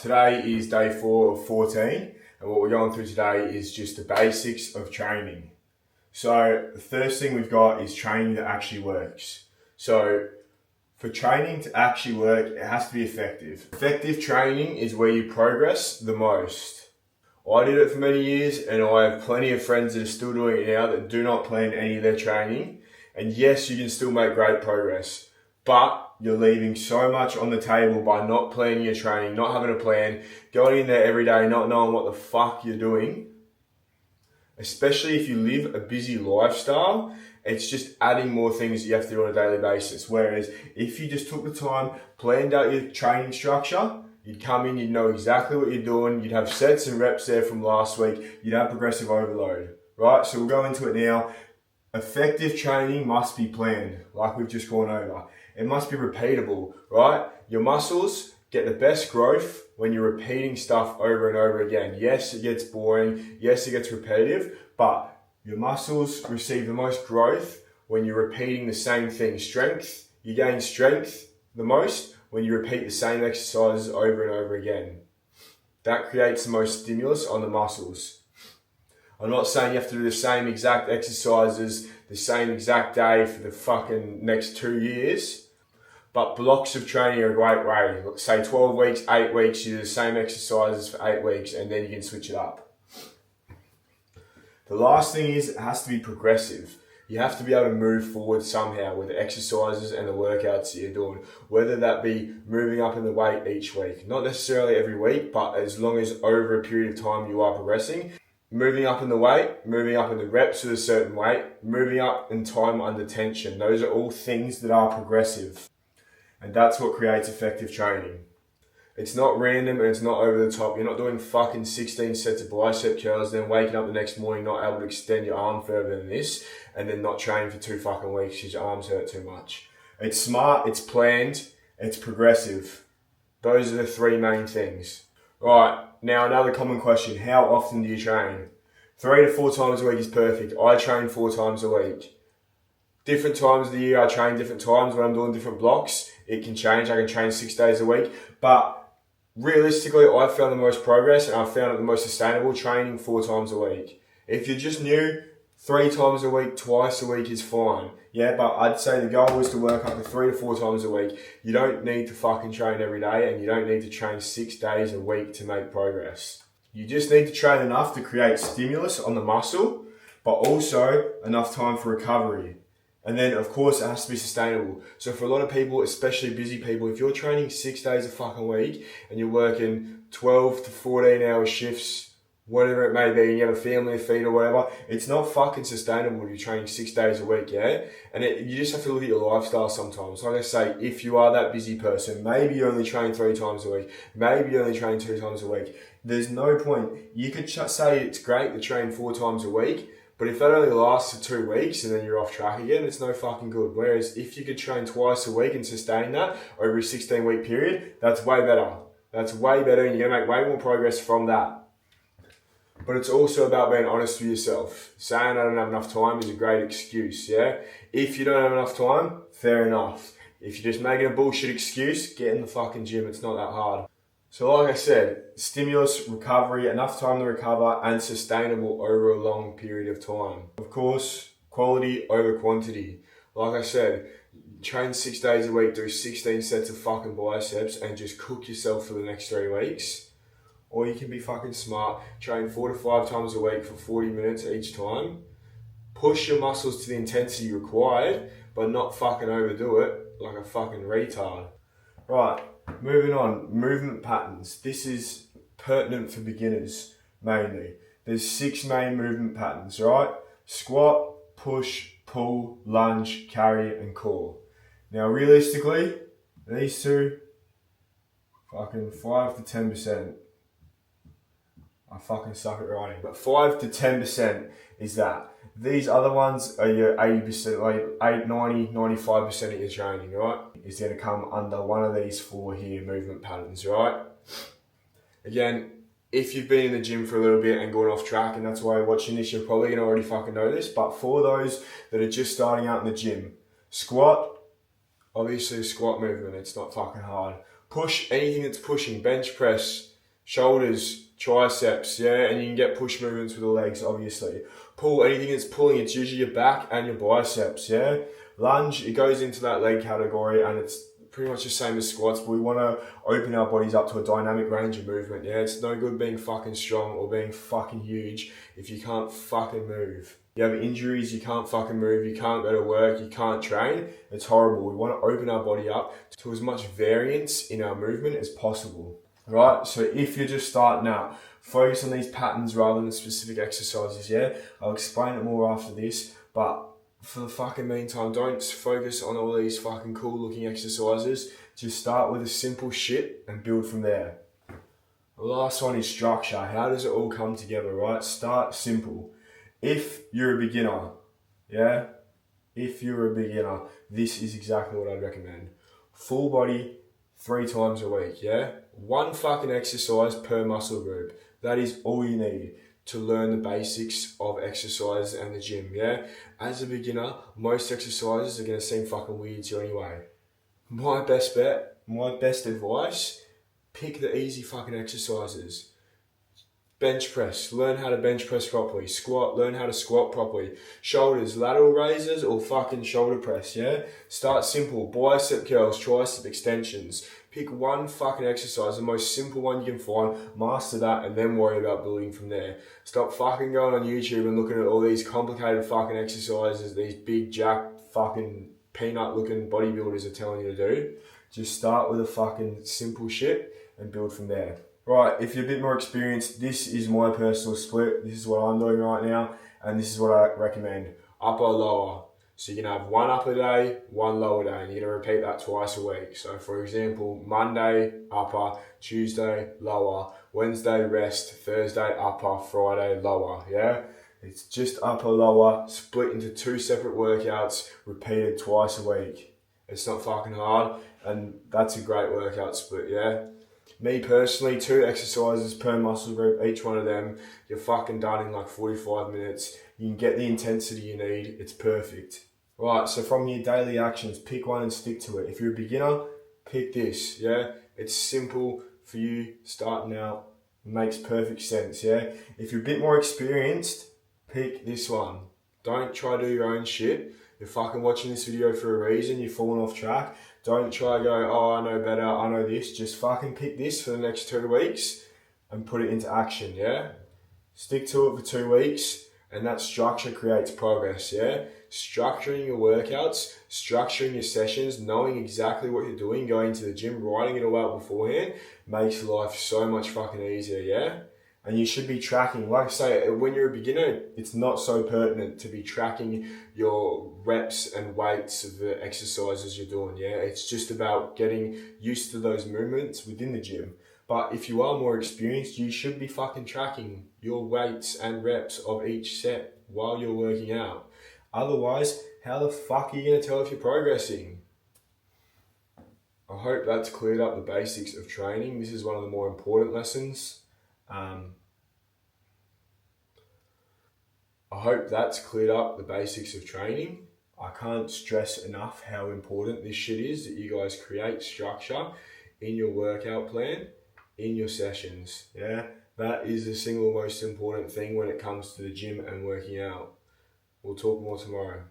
Today is day 4 of 14, and what we're going through today is just the basics of training. So the first thing we've got is training that actually works. So for training to actually work, it has to be effective. Effective training is where you progress the most. I did it for many years, and I have plenty of friends that are still doing it now that do not plan any of their training. And yes, you can still make great progress, but you're leaving so much on the table by not planning your training, not having a plan, going in there every day, not knowing what the fuck you're doing. Especially if you live a busy lifestyle, it's just adding more things you have to do on a daily basis. Whereas if you just took the time, planned out your training structure, you'd come in, you'd know exactly what you're doing, you'd have sets and reps there from last week, you'd have progressive overload, right? So we'll go into it now. Effective training must be planned, like we've just gone over. It must be repeatable, right? Your muscles get the best growth when you're repeating stuff over and over again. Yes, it gets boring. Yes, it gets repetitive, but your muscles receive the most growth when you're repeating the same thing. Strength, you gain strength the most when you repeat the same exercises over and over again. That creates the most stimulus on the muscles. I'm not saying you have to do the same exact exercises the same exact day for the fucking next 2 years, but blocks of training are a great way. Say 12 weeks, 8 weeks, you do the same exercises for 8 weeks, and then you can switch it up. The last thing is, it has to be progressive. You have to be able to move forward somehow with the exercises and the workouts that you're doing, whether that be moving up in the weight each week. Not necessarily every week, but as long as over a period of time you are progressing. Moving up in the weight, moving up in the reps at a certain weight, moving up in time under tension. Those are all things that are progressive. And that's what creates effective training. It's not random and it's not over the top. You're not doing fucking 16 sets of bicep curls, then waking up the next morning not able to extend your arm further than this, and then not training for 2 fucking weeks because your arms hurt too much. It's smart, it's planned, it's progressive. Those are the 3 main things. Right, now another common question. How often do you train? 3 to 4 times a week is perfect. I train 4 times a week. Different times of the year I train different times when I'm doing different blocks. It can change. I can train 6 days a week. But realistically, I've found the most progress and I've found it the most sustainable training 4 times a week. If you're just new, 3 times a week, twice a week is fine. Yeah, but I'd say the goal is to work up to 3 to 4 times a week. You don't need to fucking train every day, and you don't need to train 6 days a week to make progress. You just need to train enough to create stimulus on the muscle, but also enough time for recovery. And then, of course, it has to be sustainable. So for a lot of people, especially busy people, if you're training 6 days a fucking week and you're working 12 to 14 hour shifts, whatever it may be, and you have a family to feed or whatever, it's not fucking sustainable to be training 6 days a week, yeah? And you just have to look at your lifestyle sometimes. Like I say, if you are that busy person, maybe you only train 3 times a week, maybe you only train 2 times a week. There's no point. You could say it's great to train 4 times a week, but if that only lasts for 2 weeks and then you're off track again, it's no fucking good. Whereas if you could train twice a week and sustain that over a 16-week period, that's way better. That's way better, and you're going to make way more progress from that. But it's also about being honest with yourself. Saying I don't have enough time is a great excuse, yeah? If you don't have enough time, fair enough. If you're just making a bullshit excuse, get in the fucking gym. It's not that hard. So like I said, stimulus, recovery, enough time to recover, and sustainable over a long period of time. Of course, quality over quantity. Like I said, train 6 days a week, do 16 sets of fucking biceps, and just cook yourself for the next 3 weeks. Or you can be fucking smart, train 4 to 5 times a week for 40 minutes each time. Push your muscles to the intensity required, but not fucking overdo it like a fucking retard. Right, moving on. Movement patterns. This is pertinent for beginners, mainly. There's 6 main movement patterns, right? Squat, push, pull, lunge, carry, and core. Now, realistically, these 2, fucking 5 to 10%. I fucking suck at writing. But 5 to 10% is that. These other ones are your 80%, like 90, 95% of your training, right? Is going to come under one of these 4 here movement patterns, right? Again, if you've been in the gym for a little bit and gone off track, and that's why you're watching this, you're probably going to already fucking know this. But for those that are just starting out in the gym, squat, obviously a squat movement, it's not fucking hard. Push, anything that's pushing, bench press, shoulders, triceps, yeah, and you can get push movements with the legs, obviously. Pull, anything that's pulling, it's usually your back and your biceps, yeah. Lunge, it goes into that leg category, and it's pretty much the same as squats, but we want to open our bodies up to a dynamic range of movement, yeah. It's no good being fucking strong or being fucking huge if you can't fucking move. You have injuries, you can't fucking move, you can't go to work, you can't train. It's horrible. We want to open our body up to as much variance in our movement as possible. Right, so if you're just starting out, focus on these patterns rather than specific exercises, yeah? I'll explain it more after this, but for the fucking meantime, don't focus on all these fucking cool looking exercises. Just start with a simple shit and build from there. The last one is structure. How does it all come together, right? Start simple. If you're a beginner, yeah? If you're a beginner, this is exactly what I'd recommend. Full body, 3 times a week, yeah? 1 fucking exercise per muscle group. That is all you need to learn the basics of exercise and the gym, yeah? As a beginner, most exercises are going to seem fucking weird to you anyway. My best bet, my best advice, pick the easy fucking exercises. Bench press, learn how to bench press properly. Squat, learn how to squat properly. Shoulders, lateral raises or fucking shoulder press, yeah? Start simple, bicep curls, tricep extensions. Pick 1 fucking exercise, the most simple one you can find, master that, and then worry about building from there. Stop fucking going on YouTube and looking at all these complicated fucking exercises these big jack fucking peanut looking bodybuilders are telling you to do. Just start with a fucking simple shit and build from there. Right, if you're a bit more experienced, this is my personal split. This is what I'm doing right now, and this is what I recommend. Upper, lower. So you can have 1 upper day, 1 lower day, and you're going to repeat that twice a week. So for example, Monday, upper, Tuesday, lower, Wednesday, rest, Thursday, upper, Friday, lower, yeah? It's just upper, lower, split into 2 separate workouts, repeated twice a week. It's not fucking hard, and that's a great workout split, yeah? Me personally, 2 exercises per muscle group, each one of them, you're fucking done in like 45 minutes. You can get the intensity you need, it's perfect. Right, so from your daily actions, pick one and stick to it. If you're a beginner, pick this, yeah? It's simple for you starting out, makes perfect sense, yeah? If you're a bit more experienced, pick this one. Don't try to do your own shit. You're fucking watching this video for a reason, you're falling off track. Don't try to go, oh, I know better, I know this. Just fucking pick this for the next 2 weeks and put it into action, yeah? Stick to it for 2 weeks, and that structure creates progress, yeah? Structuring your workouts, structuring your sessions, knowing exactly what you're doing, going to the gym, writing it all out beforehand, makes life so much fucking easier, yeah? And you should be tracking, like I say, when you're a beginner, it's not so pertinent to be tracking your reps and weights of the exercises you're doing, yeah? It's just about getting used to those movements within the gym. But if you are more experienced, you should be fucking tracking your weights and reps of each set while you're working out. Otherwise, how the fuck are you going to tell if you're progressing? I hope that's cleared up the basics of training. This is one of the more important lessons. I hope that's cleared up the basics of training. I can't stress enough how important this shit is, that you guys create structure in your workout plan, in your sessions, yeah? That is the single most important thing when it comes to the gym and working out. We'll talk more tomorrow.